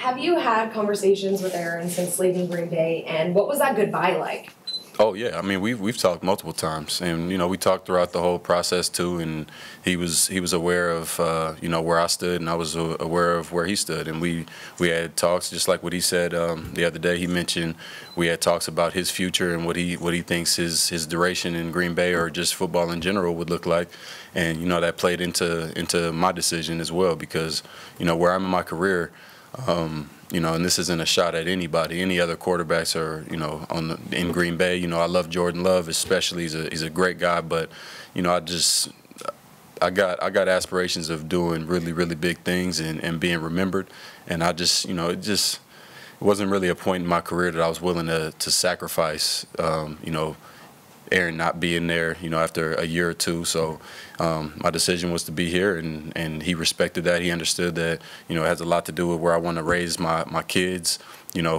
Have you had conversations with Aaron since leaving Green Bay, and what was that goodbye like? Oh yeah, I mean we've talked multiple times, and we talked throughout the whole process too. And he was aware of where I stood, and I was aware of where he stood, and we had talks just like what he said the other day. He mentioned we had talks about his future and what he thinks his duration in Green Bay or just football in general would look like, and that played into my decision as well because where I'm in my career. And this isn't a shot at anybody, any other quarterbacks or in Green Bay. I love Jordan Love, especially. He's a great guy, but I got aspirations of doing really, really big things and being remembered. And it wasn't really a point in my career that I was willing to sacrifice. Aaron not being there, after a year or two. So my decision was to be here, and he respected that. He understood that, it has a lot to do with where I want to raise my kids,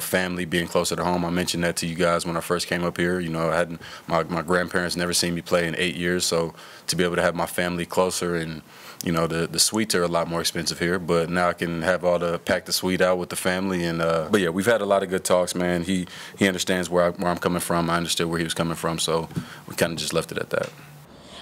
family, being closer to home. I mentioned that to you guys when I first came up here. I had my grandparents never seen me play in 8 years, so to be able to have my family closer and, the suites are a lot more expensive here, but now I can have pack the suite out with the family. And but yeah, we've had a lot of good talks, man. He understands where I'm coming from. I understood where he was coming from, so we kind of just left it at that.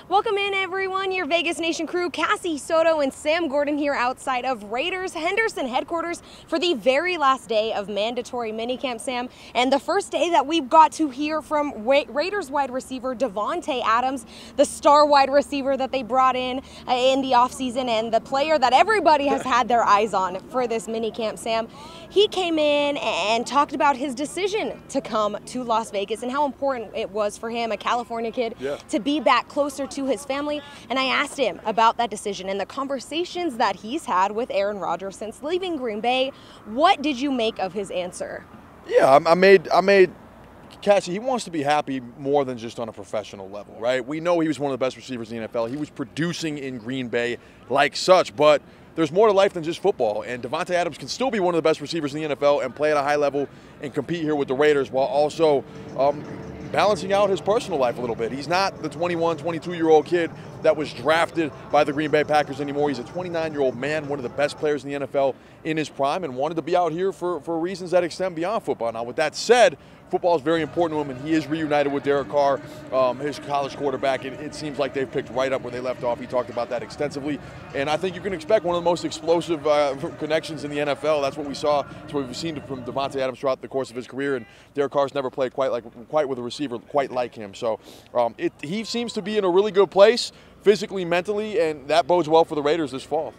Welcome in, everyone. Your Vegas Nation crew, Cassie Soto and Sam Gordon here outside of Raiders Henderson headquarters for the very last day of mandatory minicamp, Sam, and the first day that we've got to hear from Raiders wide receiver Davante Adams, the star wide receiver that they brought in the offseason and the player that everybody has had their eyes on for this minicamp, Sam. He came in and talked about his decision to come to Las Vegas and how important it was for him, a California kid, to be back closer to his family. And I asked him about that decision and the conversations that he's had with Aaron Rodgers since leaving Green Bay. What did you make of his answer? Yeah, I made Cassie, he wants to be happy more than just on a professional level, right? We know he was one of the best receivers in the NFL. He was producing in Green Bay like such, but there's more to life than just football, and Davante Adams can still be one of the best receivers in the NFL and play at a high level and compete here with the Raiders while also balancing out his personal life a little bit. He's not the 21, 22-year-old kid that was drafted by the Green Bay Packers anymore. He's a 29-year-old man, one of the best players in the NFL in his prime, and wanted to be out here for reasons that extend beyond football. Now, with that said, football is very important to him, and he is reunited with Derek Carr, his college quarterback. It seems like they've picked right up where they left off. He talked about that extensively, and I think you can expect one of the most explosive connections in the NFL. That's what we saw. That's what we've seen from Davante Adams throughout the course of his career, and Derek Carr's never played quite with a receiver quite like him. So he seems to be in a really good place, physically, mentally, and that bodes well for the Raiders this fall.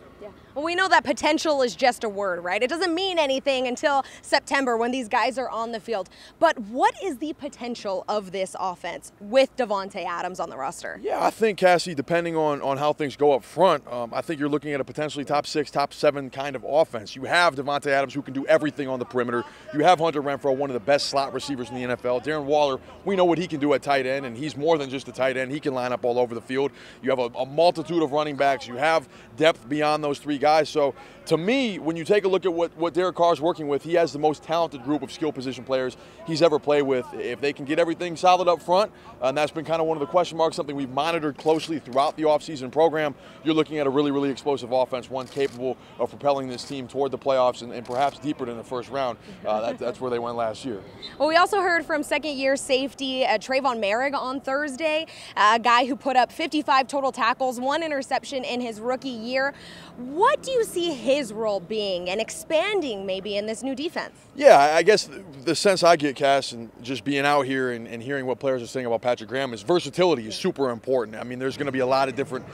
Well, we know that potential is just a word, right? It doesn't mean anything until September when these guys are on the field. But what is the potential of this offense with Davante Adams on the roster? Yeah, I think, Cassie, depending on how things go up front, I think you're looking at a potentially top 6, top 7 kind of offense. You have Davante Adams, who can do everything on the perimeter. You have Hunter Renfrow, one of the best slot receivers in the NFL. Darren Waller, we know what he can do at tight end, and he's more than just a tight end. He can line up all over the field. You have a multitude of running backs. You have depth beyond those 3 guys. So to me, when you take a look at what Derek Carr's working with, he has the most talented group of skill position players he's ever played with. If they can get everything solid up front, and that's been kind of one of the question marks, something we've monitored closely throughout the offseason program, you're looking at a really, really explosive offense, one capable of propelling this team toward the playoffs and perhaps deeper than the first round. That's where they went last year. Well, we also heard from second-year safety Trayvon Merrick on Thursday, a guy who put up 55 total tackles, 1 interception in his rookie year. What do you see his role being and expanding maybe in this new defense? Yeah, I guess the sense I get, Cass, and just being out here and hearing what players are saying about Patrick Graham is versatility is super important. I mean, there's going to be a lot of different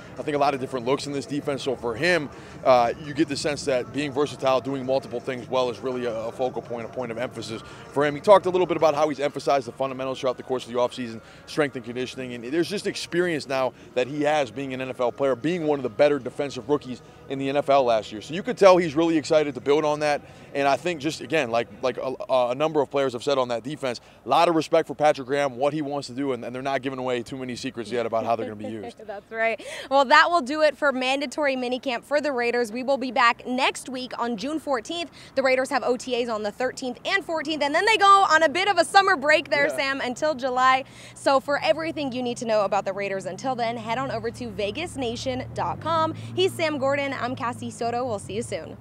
looks in this defense. So for him, you get the sense that being versatile, doing multiple things well is really a focal point, a point of emphasis for him. He talked a little bit about how he's emphasized the fundamentals throughout the course of the offseason, strength and conditioning, and there's just experience now that he has being an NFL player, being one of the better defensive rookies in the NFL last year. So you could tell he's really excited to build on that. And I think just, again, like a number of players have said on that defense, a lot of respect for Patrick Graham, what he wants to do, and they're not giving away too many secrets yet about how they're going to be used. That's right. Well, that will do it for mandatory minicamp for the Raiders. We will be back next week on June 14th. The Raiders have OTAs on the 13th and 14th, and then they go on a bit of a summer break there, Sam, until July. So for everything you need to know about the Raiders until then, head on over to vegasnation.com. He's Sam Gordon. I'm Cassie Soto. We'll see you soon.